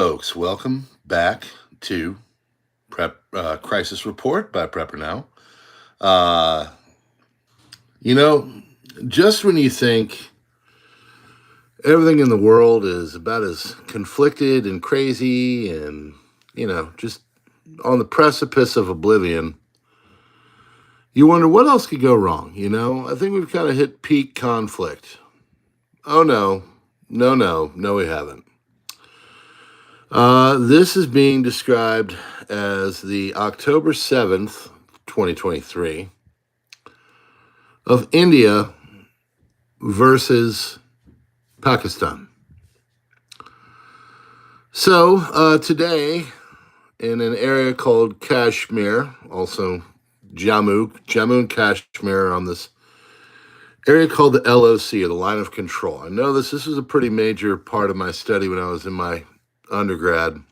folks. Welcome back to Crisis Report by PrepperNow. Uh, you know, just when you think everything in the world is about as conflicted and crazy and, just on the precipice of oblivion, you wonder what else could go wrong, I think we've kind of hit peak conflict. Oh, no, we haven't. This is being described as the October 7th, 2023, of India versus Pakistan. So, today, in an area called Kashmir, also Jammu and Kashmir, on this area called the LOC, or the line of control. I know this is a pretty major part of my study when I was in my undergrad,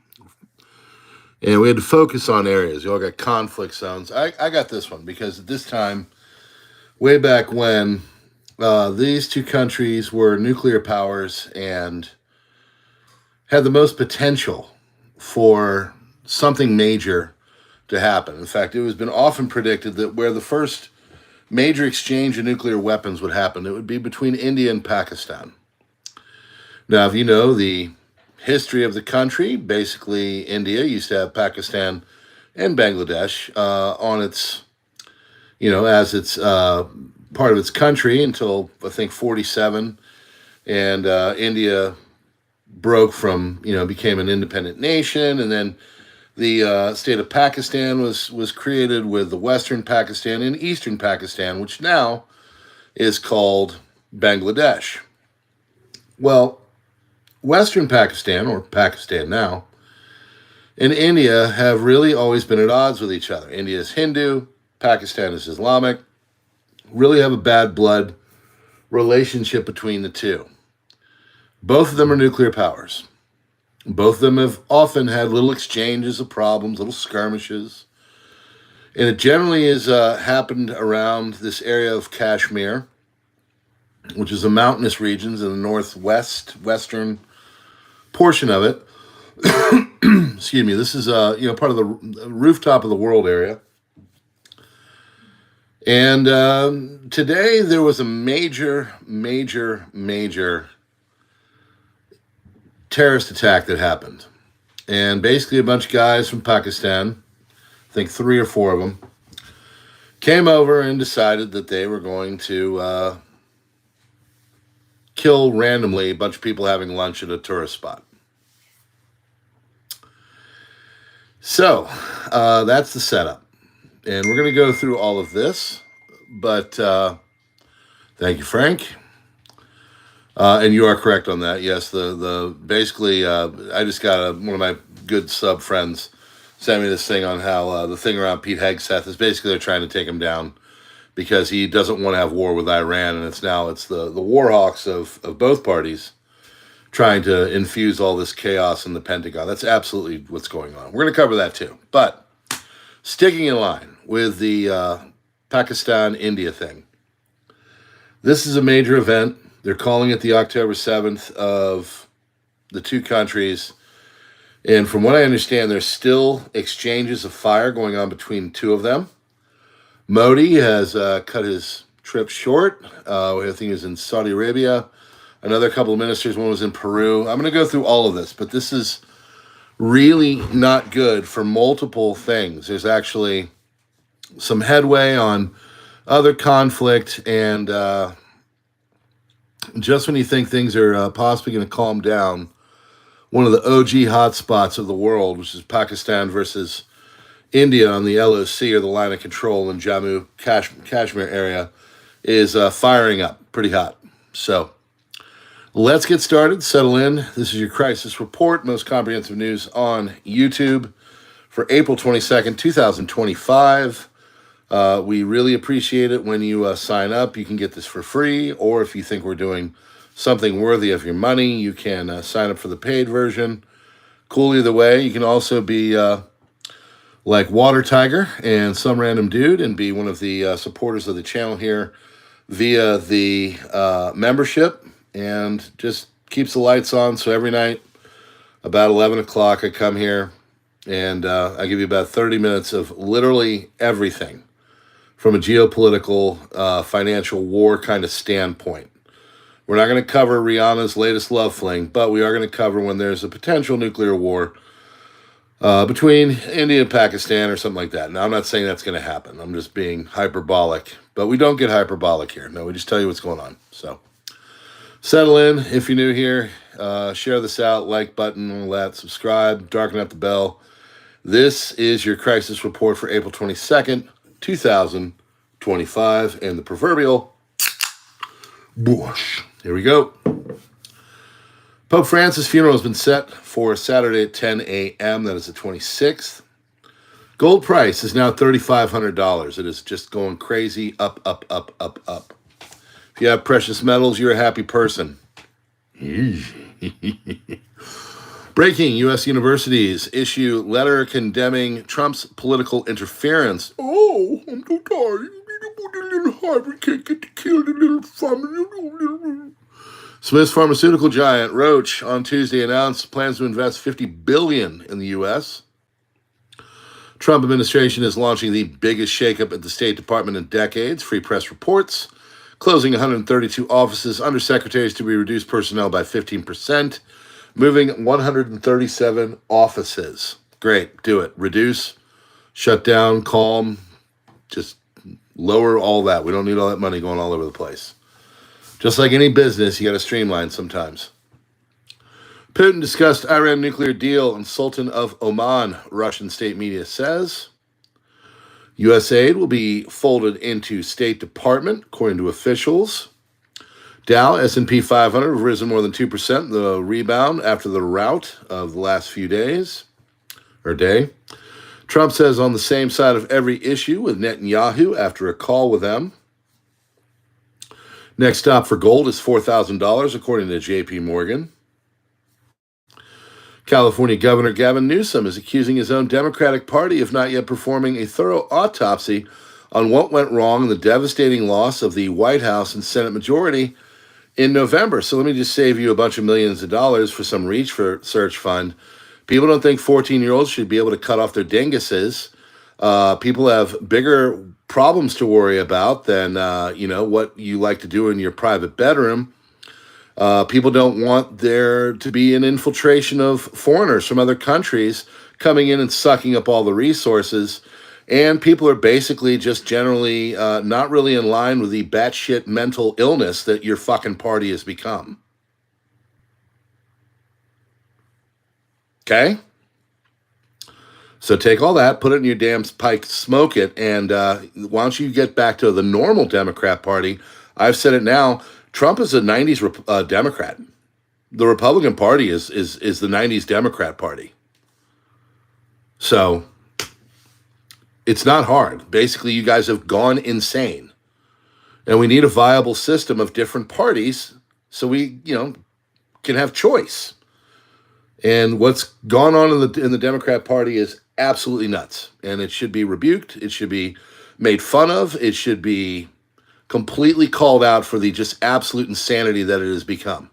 and we had to focus on areas. You all got conflict zones. I got this one because at this time, way back when, these two countries were nuclear powers and had the most potential for something major to happen. In fact, it has been often predicted that where the first major exchange of nuclear weapons would happen, it would be between India and Pakistan. Now, if you know the history of the country, basically India used to have Pakistan and Bangladesh on its, as its part of its country until I think 1947, and India broke from, became an independent nation, and then the state of Pakistan was created with the Western Pakistan and Eastern Pakistan, which now is called Bangladesh. Well, Western Pakistan, or Pakistan now, and India have really always been at odds with each other. India is Hindu, Pakistan is Islamic, really have a bad blood relationship between the two. Both of them are nuclear powers. Both of them have often had little exchanges of problems, little skirmishes. And it generally has happened around this area of Kashmir, which is a mountainous regions in the western portion of it. Excuse me. This is part of the rooftop of the world area. And today there was a major terrorist attack that happened. And basically a bunch of guys from Pakistan, I think 3 or 4 of them, came over and decided that they were going to kill randomly a bunch of people having lunch at a tourist spot. So, that's the setup. And we're going to go through all of this, but thank you, Frank. And you are correct on that. Yes, basically, I just got one of my good sub friends sent me this thing on how the thing around Pete Hegseth is basically they're trying to take him down because he doesn't want to have war with Iran, and it's the war hawks of both parties trying to infuse all this chaos in the Pentagon. That's absolutely what's going on. We're going to cover that too. But sticking in line with the Pakistan-India thing, this is a major event. They're calling it the October 7th of the two countries. And from what I understand, there's still exchanges of fire going on between two of them. Modi has cut his trip short. I think he was in Saudi Arabia. Another couple of ministers, one was in Peru. I'm going to go through all of this, but this is really not good for multiple things. There's actually some headway on other conflict, and just when you think things are possibly going to calm down, one of the OG hotspots of the world, which is Pakistan versus India on the LOC, or the line of control in Jammu, Kashmir area, is firing up pretty hot. So let's get started, settle in. This is your Crisis Report, most comprehensive news on YouTube for April 22nd, 2025. We really appreciate it when you sign up. You can get this for free, or if you think we're doing something worthy of your money, you can sign up for the paid version. Cool either way. You can also be like Water Tiger and some random dude and be one of the supporters of the channel here via the membership, and just keeps the lights on. So every night About 11 o'clock, I come here, and I give you about 30 minutes of literally everything from a geopolitical, financial war kind of standpoint. We're not going to cover Rihanna's latest love fling, but we are going to cover when there's a potential nuclear war between India and Pakistan or something like that. Now, I'm not saying that's going to happen. I'm just being hyperbolic, but we don't get hyperbolic here. No, we just tell you what's going on. So settle in. If you're new here, share this out, like button, all that, subscribe, darken up the bell. This is your crisis report for April 22nd, 2025, and the proverbial whoosh. Here we go. Pope Francis' funeral has been set for Saturday at 10 a.m. That is the 26th. Gold price is now $3,500. It is just going crazy, up, up, up, up, up. If you have precious metals, you're a happy person. Breaking: U.S. universities issue letter condemning Trump's political interference. Oh, I'm so tired. Harvard can't get to kill the little family. Smith's pharmaceutical giant Roche on Tuesday announced plans to invest $50 billion in the U.S. Trump administration is launching the biggest shakeup at the State Department in decades. Free press reports. Closing 132 offices, undersecretaries to be reduced personnel by 15%. Moving 137 offices. Great, do it. Reduce, shut down, calm, just lower all that. We don't need all that money going all over the place. Just like any business, you got to streamline sometimes. Putin discussed Iran nuclear deal and Sultan of Oman, Russian state media says. U.S. aid will be folded into State Department, according to officials. Dow, S&P 500 have risen more than 2%, the rebound after the rout of the last few days, or day. Trump says on the same side of every issue with Netanyahu after a call with them. Next stop for gold is $4,000, according to J.P. Morgan. California Governor Gavin Newsom is accusing his own Democratic Party of not yet performing a thorough autopsy on what went wrong in the devastating loss of the White House and Senate majority in November. So let me just save you a bunch of millions of dollars for some research fund. People don't think 14-year-olds should be able to cut off their dinguses. People have bigger problems to worry about than, what you like to do in your private bedroom. People don't want there to be an infiltration of foreigners from other countries coming in and sucking up all the resources. And people are basically just generally not really in line with the batshit mental illness that your fucking party has become. Okay? So take all that, put it in your damn pipe, smoke it, and why don't you get back to the normal Democrat Party? I've said it now. Trump is a 90s Democrat. The Republican Party is the 90s Democrat Party. So it's not hard. Basically, you guys have gone insane. And we need a viable system of different parties so we, can have choice. And what's gone on in the Democrat Party is absolutely nuts. And it should be rebuked. It should be made fun of. It should be completely called out for the just absolute insanity that it has become.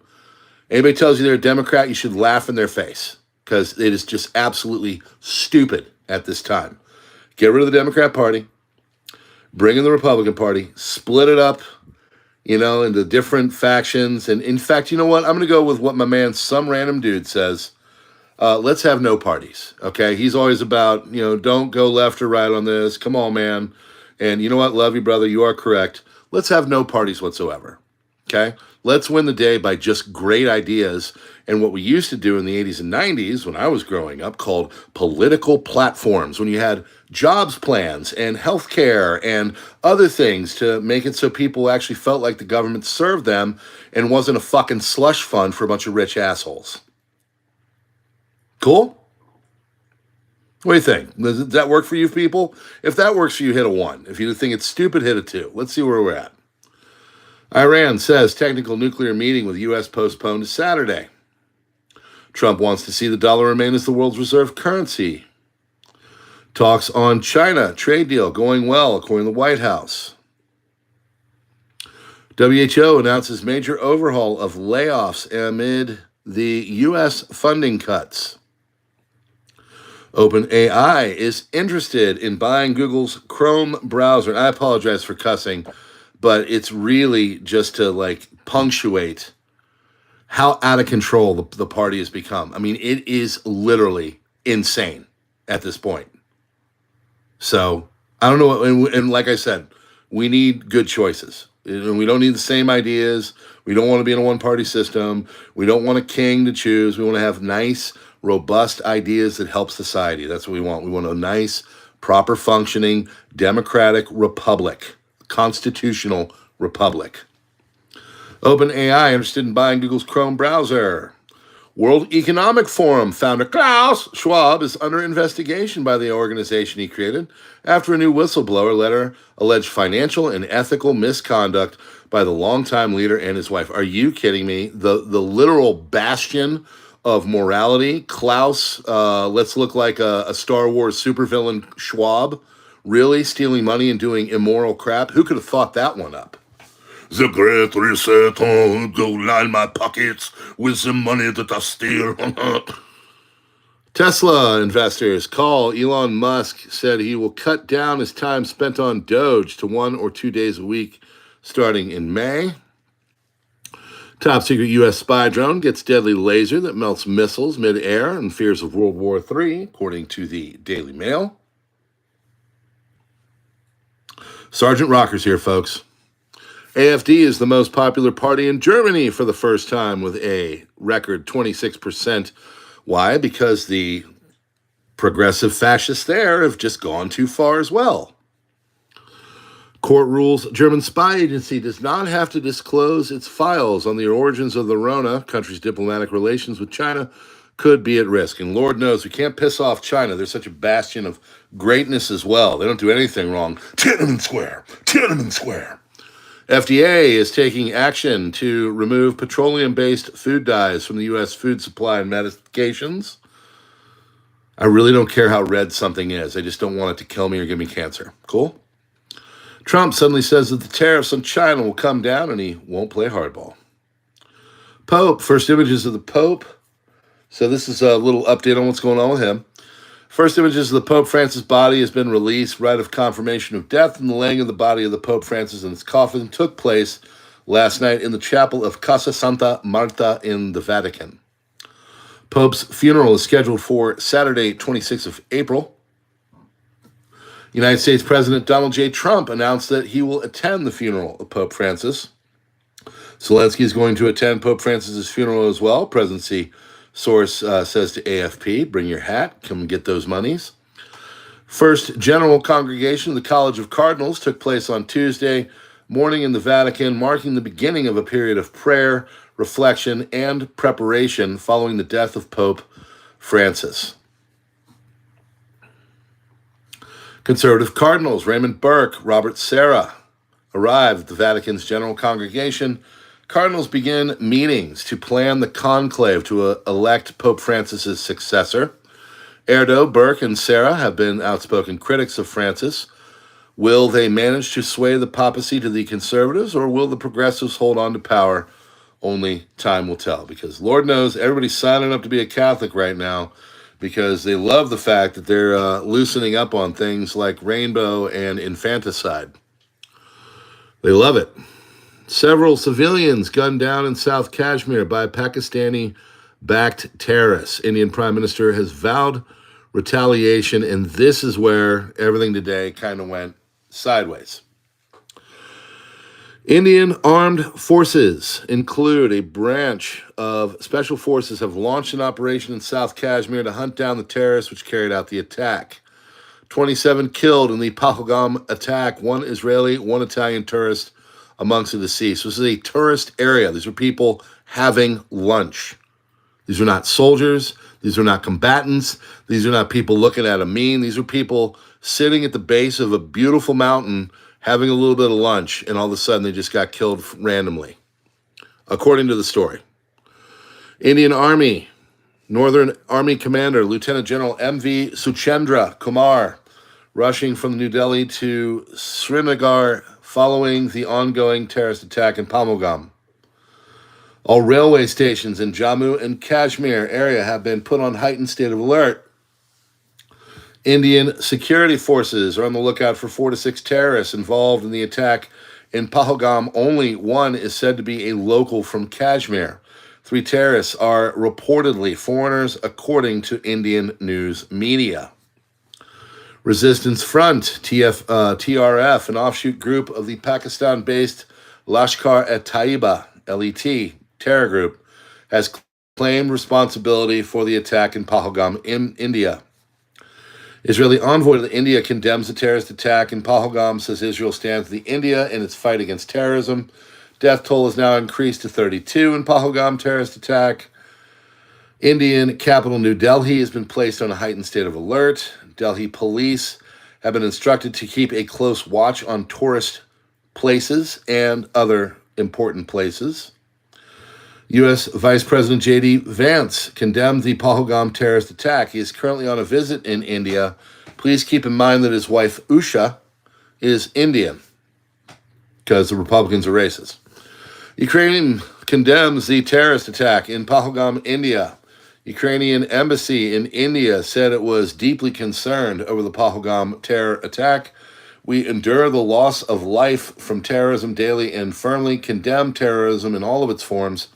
Anybody tells you they're a Democrat, you should laugh in their face because it is just absolutely stupid at this time. Get rid of the Democrat Party, bring in the Republican Party, split it up, into different factions. And in fact, you know what? I'm going to go with what my man, some random dude says. Let's have no parties, okay? He's always about, don't go left or right on this. Come on, man. And you know what? Love you, brother. You are correct. Let's have no parties whatsoever, okay? Let's win the day by just great ideas and what we used to do in the 80s and 90s when I was growing up called political platforms, when you had jobs plans and healthcare and other things to make it so people actually felt like the government served them and wasn't a fucking slush fund for a bunch of rich assholes. Cool? What do you think? Does that work for you people? If that works for you, hit a 1. If you think it's stupid, hit a 2. Let's see where we're at. Iran says technical nuclear meeting with U.S. postponed to Saturday. Trump wants to see the dollar remain as the world's reserve currency. Talks on China trade deal going well, according to the White House. WHO announces major overhaul of layoffs amid the U.S. funding cuts. OpenAI is interested in buying Google's Chrome browser. And I apologize for cussing, but it's really just to like punctuate how out of control the party has become. I mean, it is literally insane at this point. So I don't know. And like I said, we need good choices. We don't need the same ideas. We don't want to be in a one-party system. We don't want a king to choose. We want to have nice, robust ideas that help society. That's what we want. We want a nice, proper functioning, democratic republic, constitutional republic. OpenAI interested in buying Google's Chrome browser. World Economic Forum founder Klaus Schwab is under investigation by the organization he created after a new whistleblower letter alleged financial and ethical misconduct by the longtime leader and his wife. Are you kidding me? The literal bastion of morality, Klaus, let's look like a Star Wars supervillain Schwab, really stealing money and doing immoral crap? Who could have thought that one up? The great reset, go line my pockets with the money that I steal. Tesla investors call Elon Musk said he will cut down his time spent on Doge to 1 or 2 days a week starting in May. Top secret U.S. spy drone gets deadly laser that melts missiles mid-air and fears of World War III, according to the Daily Mail. Sergeant Rocker's here, folks. AfD is the most popular party in Germany for the first time with a record 26%. Why? Because the progressive fascists there have just gone too far as well. Court rules German spy agency does not have to disclose its files on the origins of the Rona. Country's diplomatic relations with China could be at risk. And Lord knows we can't piss off China. They're such a bastion of greatness as well. They don't do anything wrong. Tiananmen Square. Tiananmen Square. FDA is taking action to remove petroleum-based food dyes from the U.S. food supply and medications. I really don't care how red something is. I just don't want it to kill me or give me cancer. Cool? Trump suddenly says that the tariffs on China will come down and he won't play hardball. Pope, first images of the Pope. So this is a little update on what's going on with him. First images of the Pope Francis' body has been released. Rite of confirmation of death and the laying of the body of the Pope Francis in its coffin took place last night in the chapel of Casa Santa Marta in the Vatican. Pope's funeral is scheduled for Saturday, 26th of April. United States President Donald J. Trump announced that he will attend the funeral of Pope Francis. Zelensky is going to attend Pope Francis' funeral as well. Presidency source says to AFP, bring your hat, come get those monies. First General Congregation of the College of Cardinals took place on Tuesday morning in the Vatican, marking the beginning of a period of prayer, reflection, and preparation following the death of Pope Francis. Conservative Cardinals Raymond Burke, Robert Serra arrived at the Vatican's General Congregation. Cardinals begin meetings to plan the conclave to elect Pope Francis' successor. Erdo, Burke, and Serra have been outspoken critics of Francis. Will they manage to sway the papacy to the conservatives, or will the progressives hold on to power? Only time will tell, because Lord knows everybody's signing up to be a Catholic right now because they love the fact that they're loosening up on things like rainbow and infanticide. They love it. Several civilians gunned down in South Kashmir by Pakistani-backed terrorists. Indian Prime Minister has vowed retaliation, and this is where everything today kind of went sideways. Indian armed forces include a branch of special forces have launched an operation in South Kashmir to hunt down the terrorists which carried out the attack. 27 killed in the Pahalgam attack, one Israeli, one Italian tourist amongst the deceased. This is a tourist area. These are people having lunch. These are not soldiers. These are not combatants. These are not people looking at a meme. These are people sitting at the base of a beautiful mountain having a little bit of lunch, and all of a sudden they just got killed randomly, according to the story. Indian Army, Northern Army Commander, Lieutenant General M.V. Suchendra Kumar, rushing from New Delhi to Srinagar following the ongoing terrorist attack in Pahalgam. All railway stations in Jammu and Kashmir area have been put on heightened state of alert. Indian security forces are on the lookout for 4 to 6 terrorists involved in the attack in Pahalgam. Only one is said to be a local from Kashmir. 3 terrorists are reportedly foreigners, according to Indian news media. Resistance Front, TRF, an offshoot group of the Pakistan-based Lashkar-e-Taiba, LET, terror group, has claimed responsibility for the attack in Pahalgam in India. Israeli envoy to India condemns the terrorist attack in Pahalgam, says Israel stands with India in its fight against terrorism. Death toll has now increased to 32 in Pahalgam terrorist attack. Indian capital New Delhi has been placed on a heightened state of alert. Delhi police have been instructed to keep a close watch on tourist places and other important places. U.S. Vice President J.D. Vance condemned the Pahalgam terrorist attack. He is currently on a visit in India. Please keep in mind that his wife, Usha, is Indian because the Republicans are racist. Ukraine condemns the terrorist attack in Pahalgam, India. Ukrainian embassy in India said it was deeply concerned over the Pahalgam terror attack. We endure the loss of life from terrorism daily and firmly condemn terrorism in all of its forms.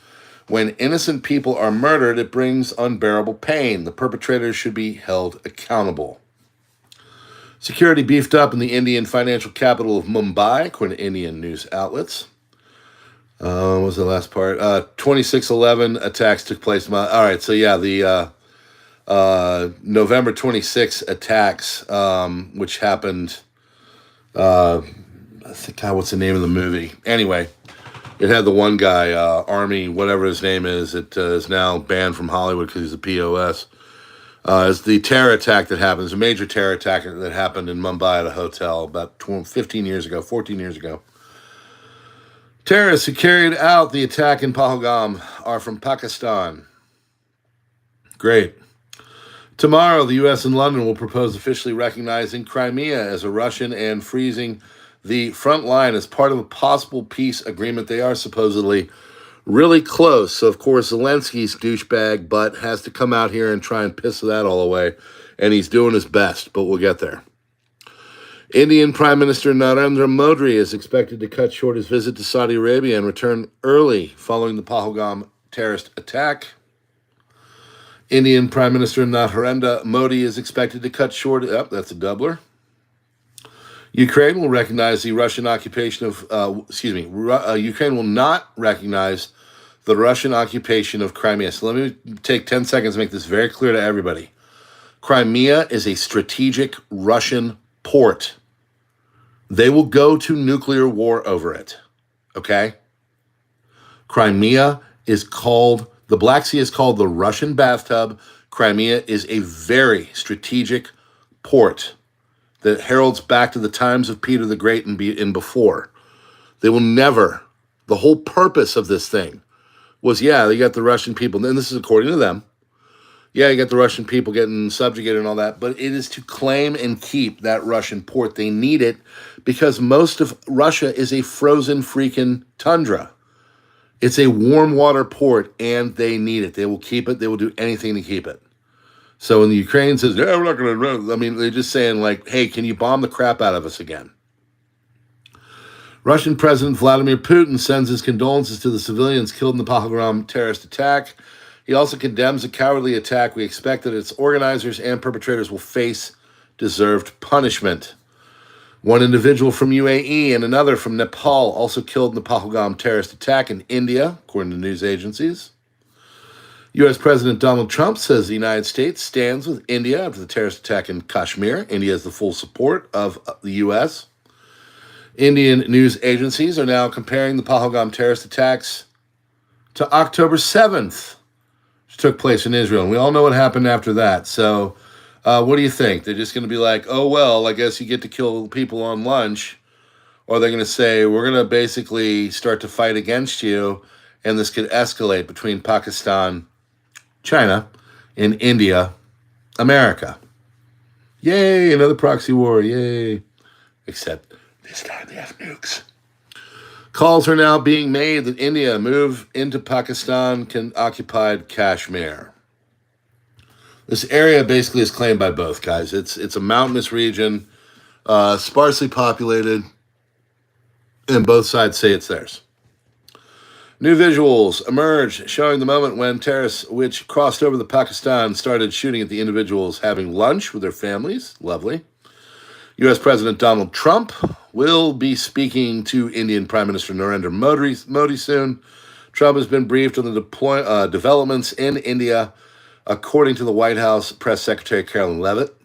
When innocent people are murdered, it brings unbearable pain. The perpetrators should be held accountable. Security beefed up in the Indian financial capital of Mumbai, according to Indian news outlets. What was the last part? 26/11 attacks took place. All right, so yeah, the November 26 attacks, which happened, I think, God, what's the name of the movie? Anyway, it had the one guy, Army, whatever his name is, that is now banned from Hollywood because he's a POS. It's the terror attack that happened. It's a major terror attack that happened in Mumbai at a hotel about 14 years ago. Terrorists who carried out the attack in Pahalgam are from Pakistan. Great. Tomorrow, the U.S. and London will propose officially recognizing Crimea as a Russian and freezing the front line as part of a possible peace agreement. They are supposedly really close. So, of course, Zelensky's douchebag butt has to come out here and try and piss that all away. And he's doing his best, but we'll get there. Indian Prime Minister Narendra Modi is expected to cut short his visit to Saudi Arabia and return early following the Pahalgam terrorist attack. Indian Prime Minister Narendra Modi is expected to cut short. That's a doubler. Ukraine will recognize the Russian occupation of. Ukraine will not recognize the Russian occupation of Crimea. So let me take 10 seconds to make this very clear to everybody. Crimea is a strategic Russian port. They will go to nuclear war over it. Okay? Crimea is called, the Black Sea is called the Russian bathtub. Crimea is a very strategic port that heralds back to the times of Peter the Great and before. They will never, the whole purpose of this thing was, they got the Russian people, and this is according to them. You got the Russian people getting subjugated and all that, but it is to claim and keep that Russian port. They need it because most of Russia is a frozen freaking tundra. It's a warm water port, and they need it. They will keep it. They will do anything to keep it. So when the Ukraine says, we're not going to run, they're just saying, like, hey, can you bomb the crap out of us again? Russian President Vladimir Putin sends his condolences to the civilians killed in the Pahalgam terrorist attack. He also condemns a cowardly attack. We expect that its organizers and perpetrators will face deserved punishment. One individual from UAE and another from Nepal also killed in the Pahalgam terrorist attack in India, according to news agencies. U.S. President Donald Trump says the United States stands with India after the terrorist attack in Kashmir. India has the full support of the U.S. Indian news agencies are now comparing the Pahalgam terrorist attacks to October 7th, which took place in Israel. And we all know what happened after that. So what do you think? They're just going to be like, oh, well, I guess you get to kill people on lunch. Or they're going to say, we're going to basically start to fight against you, and this could escalate between Pakistan, China, and India, America. Yay, another proxy war, yay. Except this time they have nukes. Calls are now being made that India move into Pakistan-occupied Kashmir. This area basically is claimed by both, guys. It's a mountainous region, sparsely populated, and both sides say it's theirs. New visuals emerge showing the moment when terrorists, which crossed over the Pakistan, started shooting at the individuals having lunch with their families. Lovely. U.S. President Donald Trump will be speaking to Indian Prime Minister Narendra Modi soon. Trump has been briefed on the developments in India, according to the White House Press Secretary Carolyn Leavitt.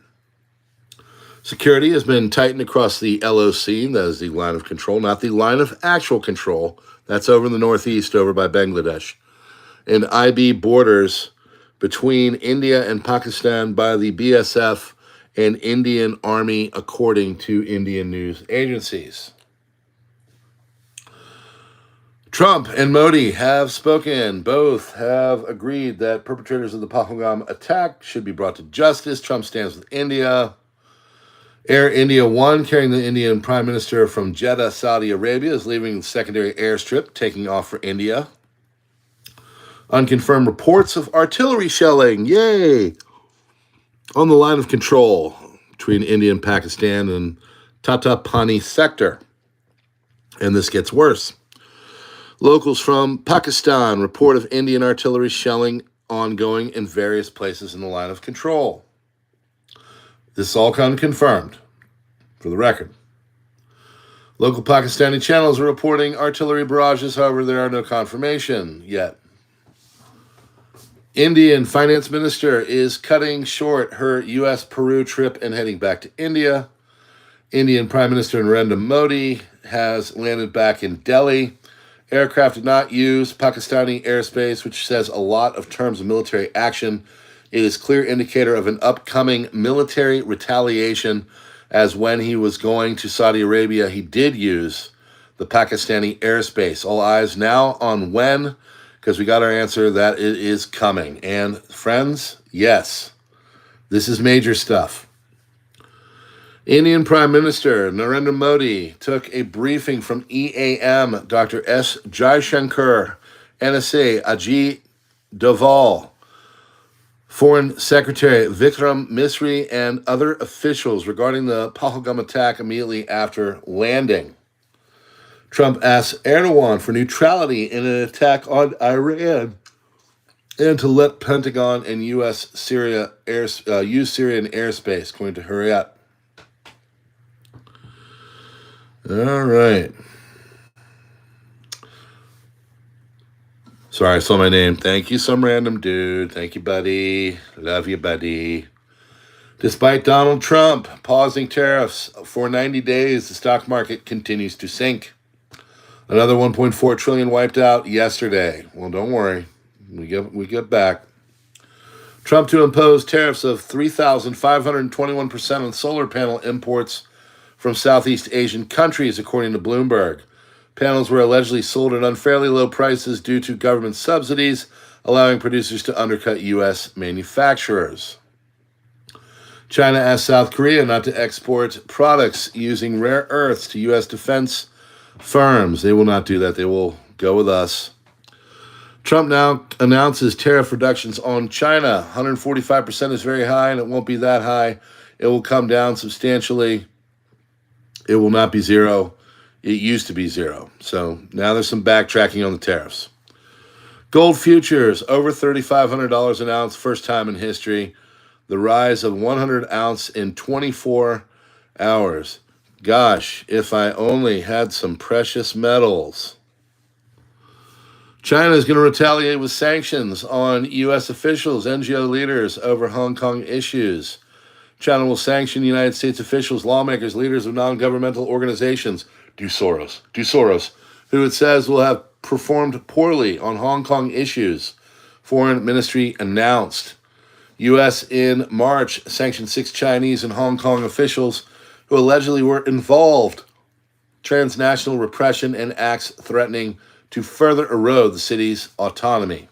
Security has been tightened across the LOC, that is the line of control, not the line of actual control. That's over in the northeast, over by Bangladesh. And IB borders between India and Pakistan by the BSF and Indian Army, according to Indian news agencies. Trump and Modi have spoken. Both have agreed that perpetrators of the Pahalgam attack should be brought to justice. Trump stands with India. Air India One, carrying the Indian Prime Minister from Jeddah, Saudi Arabia, is leaving the secondary airstrip, taking off for India. Unconfirmed reports of artillery shelling, yay, on the line of control between India and Pakistan and Tatapani sector. And this gets worse. Locals from Pakistan report of Indian artillery shelling ongoing in various places in the line of control. This is all confirmed, for the record. Local Pakistani channels are reporting artillery barrages, however, there are no confirmation yet. Indian finance minister is cutting short her U.S.-Peru trip and heading back to India. Indian Prime Minister Narendra Modi has landed back in Delhi. Aircraft did not use Pakistani airspace, which says a lot of terms of military action. It is a clear indicator of an upcoming military retaliation, as when he was going to Saudi Arabia, he did use the Pakistani airspace. All eyes now on when, because we got our answer that it is coming. And friends, yes, this is major stuff. Indian Prime Minister Narendra Modi took a briefing from EAM, Dr. S. Jaishankar, NSA, Ajit Doval, Foreign Secretary Vikram Misri, and other officials regarding the Pahalgam attack immediately after landing. Trump asked Erdogan for neutrality in an attack on Iran and to let Pentagon and use Syrian airspace, according to Hurriyet. All right. Sorry, I saw my name. Thank you, some random dude. Thank you, buddy. Love you, buddy. Despite Donald Trump pausing tariffs for 90 days, the stock market continues to sink. Another 1.4 trillion wiped out yesterday. Well, don't worry. We get back. Trump to impose tariffs of 3,521% on solar panel imports from Southeast Asian countries, according to Bloomberg. Panels were allegedly sold at unfairly low prices due to government subsidies, allowing producers to undercut U.S. manufacturers. China asked South Korea not to export products using rare earths to U.S. defense firms. They will not do that. They will go with us. Trump now announces tariff reductions on China. 145% is very high, and it won't be that high. It will come down substantially. It will not be zero. It used to be zero. So now there's some backtracking on the tariffs. Gold futures, over $3,500 an ounce, first time in history. The rise of 100 ounce in 24 hours. Gosh, if I only had some precious metals. China is going to retaliate with sanctions on U.S. officials, NGO leaders over Hong Kong issues. China will sanction United States officials, lawmakers, leaders of non-governmental organizations, do Soros, who it says will have performed poorly on Hong Kong issues. Foreign Ministry announced. U.S. in March sanctioned 6 Chinese and Hong Kong officials who allegedly were involved. Transnational repression and acts threatening to further erode the city's autonomy.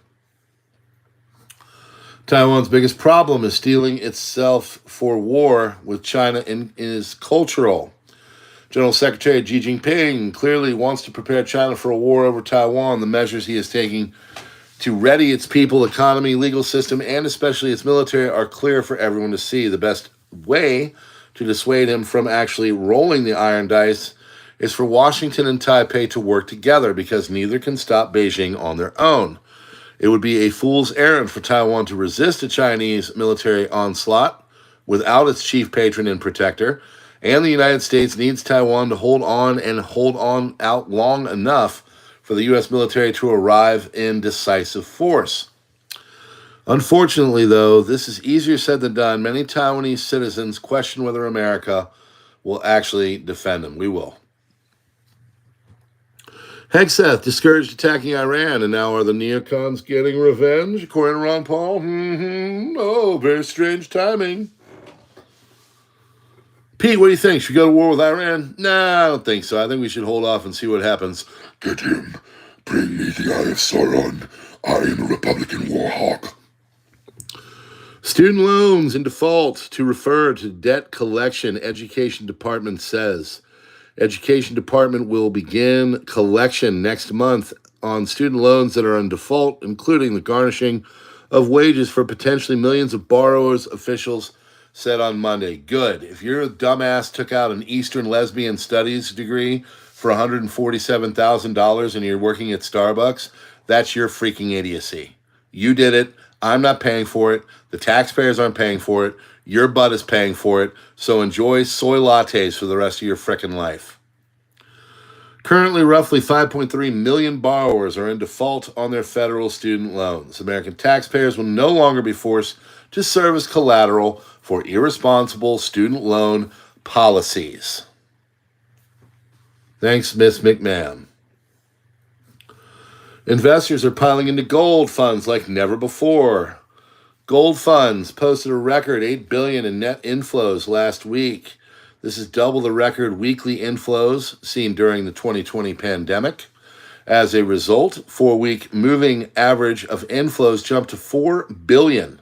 Taiwan's biggest problem is steeling itself for war with China and is cultural. General Secretary Xi Jinping clearly wants to prepare China for a war over Taiwan. The measures he is taking to ready its people, economy, legal system, and especially its military are clear for everyone to see. The best way to dissuade him from actually rolling the iron dice is for Washington and Taipei to work together, because neither can stop Beijing on their own. It would be a fool's errand for Taiwan to resist a Chinese military onslaught without its chief patron and protector, and the United States needs Taiwan to hold on out long enough for the U.S. military to arrive in decisive force. Unfortunately, though, this is easier said than done. Many Taiwanese citizens question whether America will actually defend them. We will. Hegseth discouraged attacking Iran, and now are the neocons getting revenge, according to Ron Paul? Oh, very strange timing. Pete, what do you think? Should we go to war with Iran? Nah, I don't think so. I think we should hold off and see what happens. Get him. Bring me the Eye of Sauron. I am a Republican warhawk. Student loans in default to refer to debt collection, Education Department says. Education Department will begin collection next month on student loans that are in default, including the garnishing of wages for potentially millions of borrowers, officials said on Monday. Good. If you're a dumbass, took out an Eastern Lesbian Studies degree for $147,000 and you're working at Starbucks, that's your freaking idiocy. You did it. I'm not paying for it. The taxpayers aren't paying for it. Your butt is paying for it. So enjoy soy lattes for the rest of your frickin' life. Currently, roughly 5.3 million borrowers are in default on their federal student loans. American taxpayers will no longer be forced to serve as collateral for irresponsible student loan policies. Thanks, Miss McMahon. Investors are piling into gold funds like never before. Gold funds posted a record $8 billion in net inflows last week. This is double the record weekly inflows seen during the 2020 pandemic. As a result, 4-week moving average of inflows jumped to $4 billion,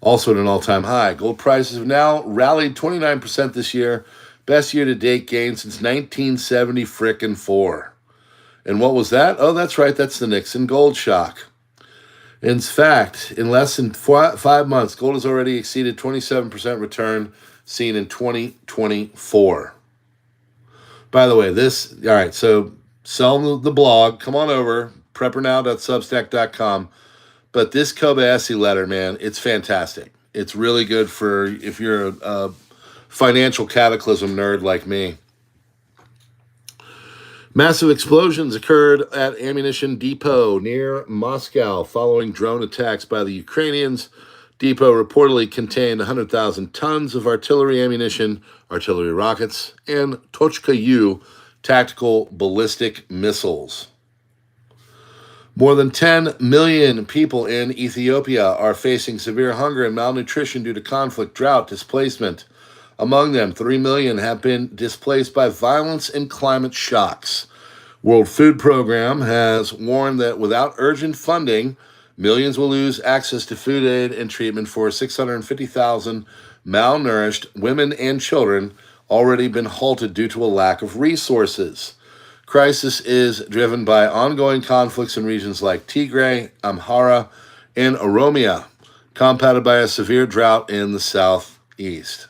also at an all-time high. Gold prices have now rallied 29% this year, best year-to-date gain since 1974. And what was that? Oh, that's right, that's the Nixon gold shock. In fact, in less than 5 months, gold has already exceeded 27% return seen in 2024. By the way, all right, so sell the blog, come on over, PrepperNow.substack.com. But this Kobayashi letter, man, it's fantastic. It's really good for if you're a financial cataclysm nerd like me. Massive explosions occurred at ammunition depot near Moscow following drone attacks by the Ukrainians. Depot reportedly contained 100,000 tons of artillery ammunition, artillery rockets, and Tochka-U tactical ballistic missiles. More than 10 million people in Ethiopia are facing severe hunger and malnutrition due to conflict, drought, displacement. Among them, 3 million have been displaced by violence and climate shocks. World Food Program has warned that without urgent funding, millions will lose access to food aid and treatment for 650,000 malnourished women and children already been halted due to a lack of resources. Crisis is driven by ongoing conflicts in regions like Tigray, Amhara, and Oromia, compounded by a severe drought in the southeast.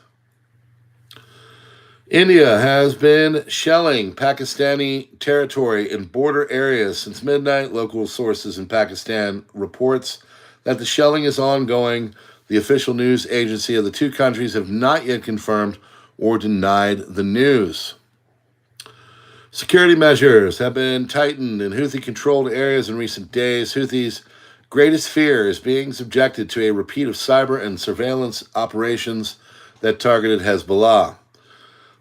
India has been shelling Pakistani territory in border areas since midnight. Local sources in Pakistan reports that the shelling is ongoing. The official news agency of the two countries have not yet confirmed or denied the news. Security measures have been tightened in Houthi-controlled areas in recent days. Houthis' greatest fear is being subjected to a repeat of cyber and surveillance operations that targeted Hezbollah.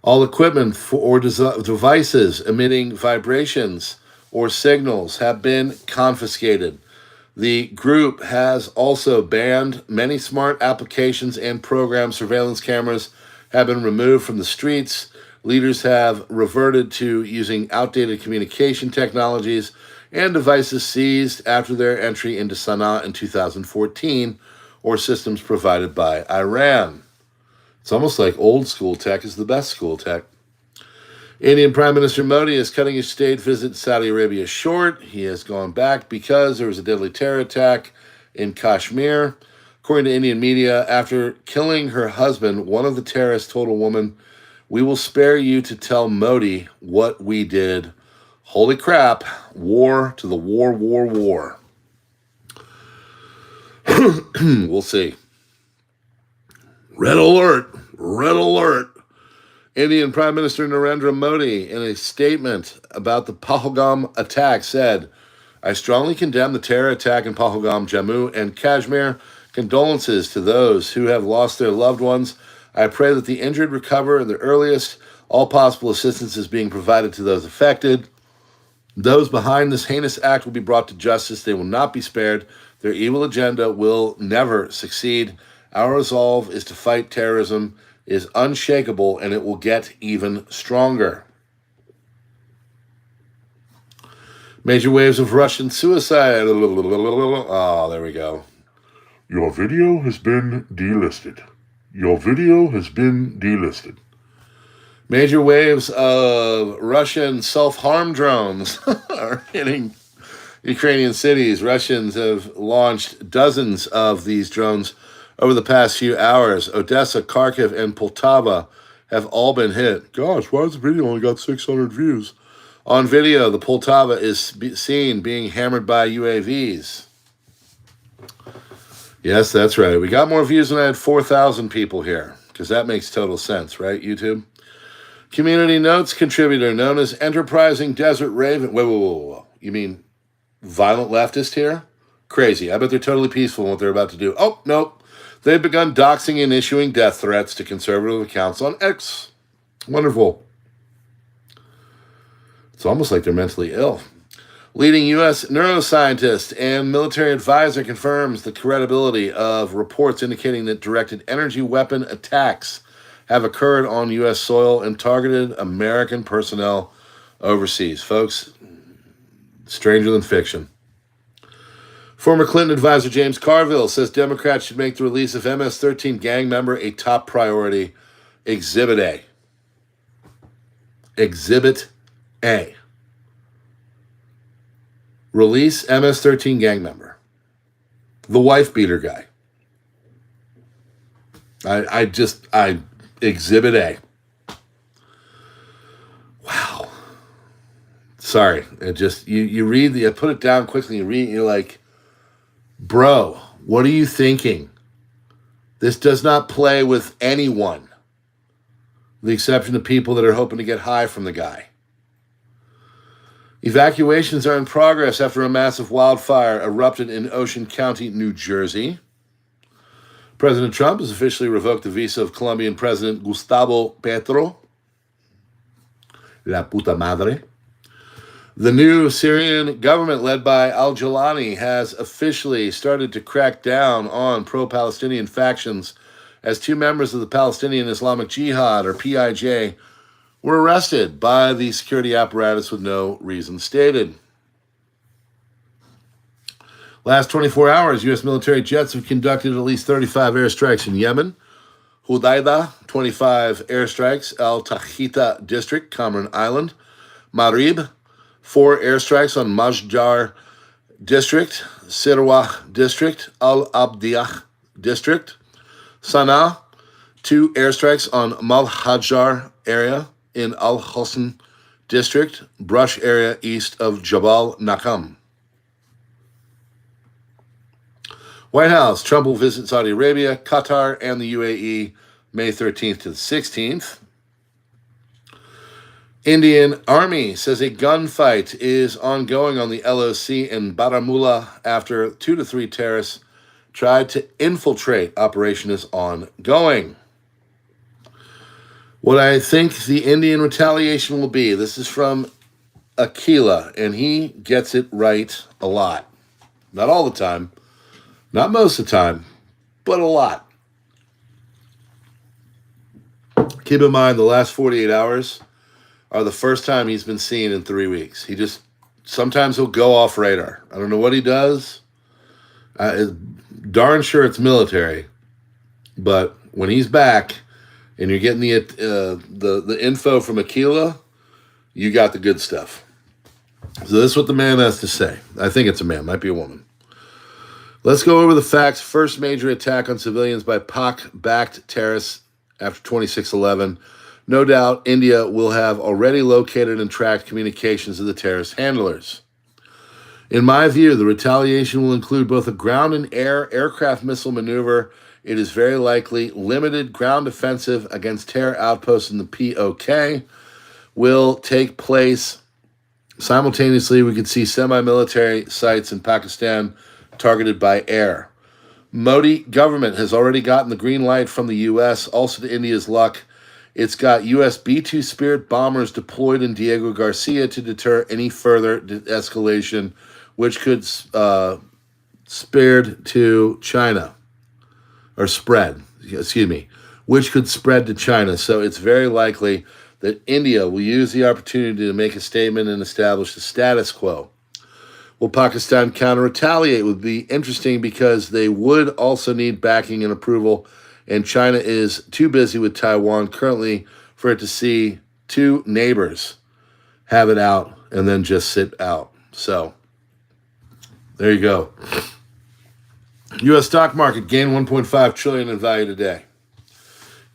All equipment or devices emitting vibrations or signals have been confiscated. The group has also banned many smart applications and programs. Surveillance cameras have been removed from the streets. Leaders have reverted to using outdated communication technologies, and devices seized after their entry into Sana'a in 2014, or systems provided by Iran. It's almost like old school tech is the best school tech. Indian Prime Minister Modi is cutting his state visit to Saudi Arabia short. He has gone back because there was a deadly terror attack in Kashmir. According to Indian media, after killing her husband, one of the terrorists told a woman, "We will spare you to tell Modi what we did." Holy crap. War to the war, war, war. We'll see. Red alert. Red alert. Indian Prime Minister Narendra Modi, in a statement about the Pahalgam attack, said, "I strongly condemn the terror attack in Pahalgam, Jammu, and Kashmir. Condolences to those who have lost their loved ones. I pray that the injured recover at the earliest. All possible assistance is being provided to those affected. Those behind this heinous act will be brought to justice. They will not be spared. Their evil agenda will never succeed. Our resolve is to fight terrorism is unshakable, and it will get even stronger." Major waves of Russian suicide. Oh, there we go. Your video has been delisted. Your video has been delisted. Major waves of Russian self-harm drones are hitting Ukrainian cities. Russians have launched dozens of these drones over the past few hours. Odessa, Kharkiv, and Poltava have all been hit. Gosh, why has the video only got 600 views? On video, the Poltava is seen being hammered by UAVs. Yes, that's right. We got more views than I had 4,000 people here, because that makes total sense, right, YouTube? Community Notes contributor known as Enterprising Desert Raven. Whoa. You mean violent leftist here? Crazy. I bet they're totally peaceful in what they're about to do. Oh, nope. They've begun doxing and issuing death threats to conservative accounts on X. Wonderful. It's almost like they're mentally ill. Leading U.S. neuroscientist and military advisor confirms the credibility of reports indicating that directed energy weapon attacks have occurred on U.S. soil and targeted American personnel overseas. Folks, stranger than fiction. Former Clinton advisor James Carville says Democrats should make the release of MS-13 gang member a top priority. Exhibit A. Exhibit A. Release MS-13 gang member. The wife beater guy. Exhibit A. Wow. Sorry. You read you put it down quickly, you read, you're like, bro, what are you thinking? This does not play with anyone. With the exception of people that are hoping to get high from the guy. Evacuations are in progress after a massive wildfire erupted in Ocean County, New Jersey. President Trump has officially revoked the visa of Colombian President Gustavo Petro. La puta madre. The new Syrian government led by al-Jilani has officially started to crack down on pro-Palestinian factions as two members of the Palestinian Islamic Jihad, or PIJ, were arrested by the security apparatus with no reason stated. Last 24 hours, U.S. military jets have conducted at least 35 airstrikes in Yemen, Hudaydah, 25 airstrikes, Al-Tahita District, Cameron Island, Marib, 4 airstrikes on Majjar District, Sirwa District, Al-Abdiyah District, Sana'a, 2 airstrikes on Malhajar area in Al-Hosn District, Brush area east of Jabal Nakam. White House, Trump will visit Saudi Arabia, Qatar, and the UAE May 13th to the 16th. Indian Army says a gunfight is ongoing on the LOC in Baramulla after 2 to 3 terrorists tried to infiltrate. Operation is ongoing. What I think the Indian retaliation will be, this is from Aquila, and he gets it right a lot. Not all the time, not most of the time, but a lot. Keep in mind, the last 48 hours are the first time he's been seen in 3 weeks. Sometimes he'll go off radar. I don't know what he does. Darn sure it's military. But when he's back and you're getting the info from Aquila, You got the good stuff. So this is what the man has to say. I think it's a man, might be a woman. Let's go over the facts. First major attack on civilians by PAC-backed terrorists after 26/11. No doubt India will have already located and tracked communications of the terrorist handlers. In my view, the retaliation will include both a ground and air aircraft missile maneuver. It is very likely limited ground offensive against terror outposts in the POK will take place. Simultaneously, we could see semi-military sites in Pakistan targeted by air. Modi government has already gotten the green light from the U.S., also to India's luck. It's got U.S. B-2 Spirit bombers deployed in Diego Garcia to deter any further escalation, which could spread to China. Which could spread to China. So it's very likely that India will use the opportunity to make a statement and establish the status quo. Will Pakistan counter-retaliate? Would be interesting because they would also need backing and approval, and China is too busy with Taiwan currently for it to see two neighbors have it out and then just sit out. So there you go. U.S. stock market gained $1.5 trillion in value today.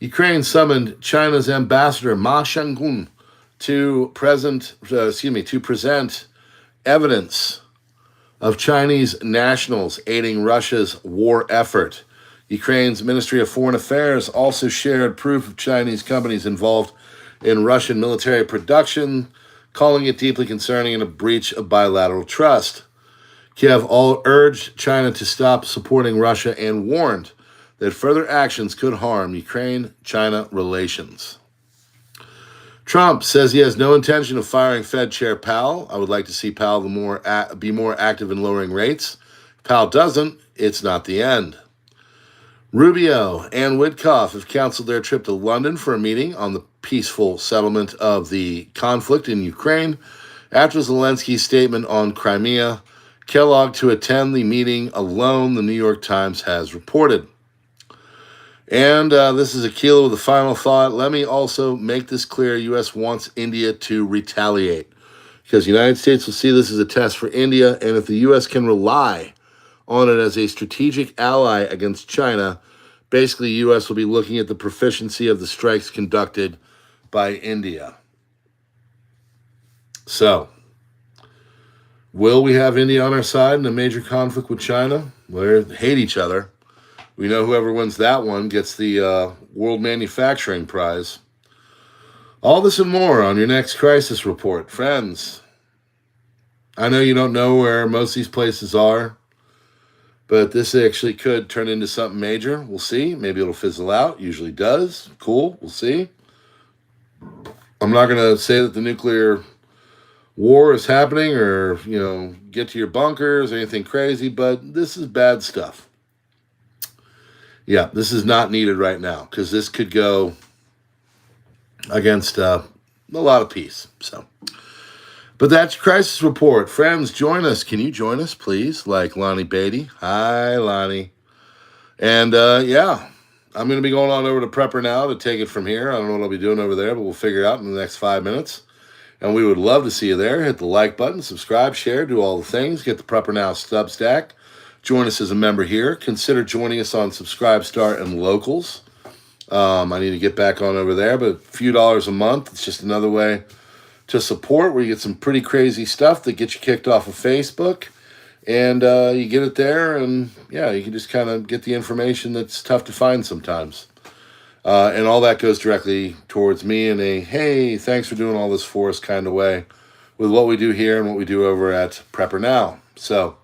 Ukraine summoned China's ambassador Ma Shangun to present evidence of Chinese nationals aiding Russia's war effort. Ukraine's Ministry of Foreign Affairs also shared proof of Chinese companies involved in Russian military production, calling it deeply concerning and a breach of bilateral trust. Kiev all urged China to stop supporting Russia and warned that further actions could harm Ukraine-China relations. Trump says he has no intention of firing Fed Chair Powell. I would like to see Powell be more active in lowering rates. If Powell doesn't, it's not the end. Rubio and Witkoff have canceled their trip to London for a meeting on the peaceful settlement of the conflict in Ukraine after Zelensky's statement on Crimea. Kellogg to attend the meeting alone, the New York Times has reported. And this is Aquila with a final thought. Let me also make this clear. U.S. wants India to retaliate because the United States will see this as a test for India. And if the U.S. can rely on it as a strategic ally against China, basically the U.S. will be looking at the proficiency of the strikes conducted by India. So, will we have India on our side in a major conflict with China? Well, they hate each other. We know whoever wins that one gets the World Manufacturing Prize. All this and more on your next crisis report. Friends, I know you don't know where most of these places are, but this actually could turn into something major. We'll see. Maybe it'll fizzle out. Usually does. Cool. We'll see. I'm not going to say that the nuclear war is happening or, get to your bunkers or anything crazy, but this is bad stuff. Yeah, this is not needed right now because this could go against a lot of peace. But that's Crisis Report. Friends, join us. Can you join us, please? Like Lonnie Beatty. Hi, Lonnie. And, I'm going to be going on over to PrepperNow to take it from here. I don't know what I'll be doing over there, but we'll figure it out in the next 5 minutes. And we would love to see you there. Hit the like button, subscribe, share, do all the things. Get the PrepperNow SUBSTAck. Join us as a member here. Consider joining us on Subscribestar and Locals. I need to get back on over there, but a few dollars a month. It's just another way to support where you get some pretty crazy stuff that gets you kicked off of Facebook. And you get it there, and you can just kind of get the information that's tough to find sometimes. And all that goes directly towards me in a, hey, thanks for doing all this for us kind of way with what we do here and what we do over at PrepperNow. So,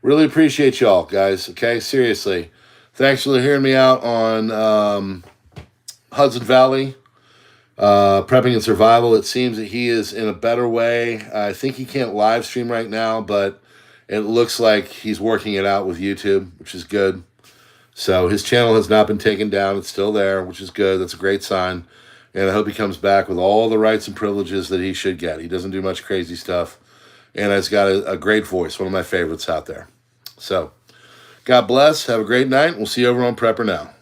really appreciate y'all, guys, okay? Seriously. Thanks for hearing me out on Hudson Valley, Prepping and Survival. It seems that he is in a better way. I think he can't live stream right now, but it looks like he's working it out with YouTube, which is good. So his channel has not been taken down. It's still there, which is good. That's a great sign. And I hope he comes back with all the rights and privileges that he should get. He doesn't do much crazy stuff. And he's got a great voice, one of my favorites out there. So, God bless. Have a great night. We'll see you over on PrepperNow.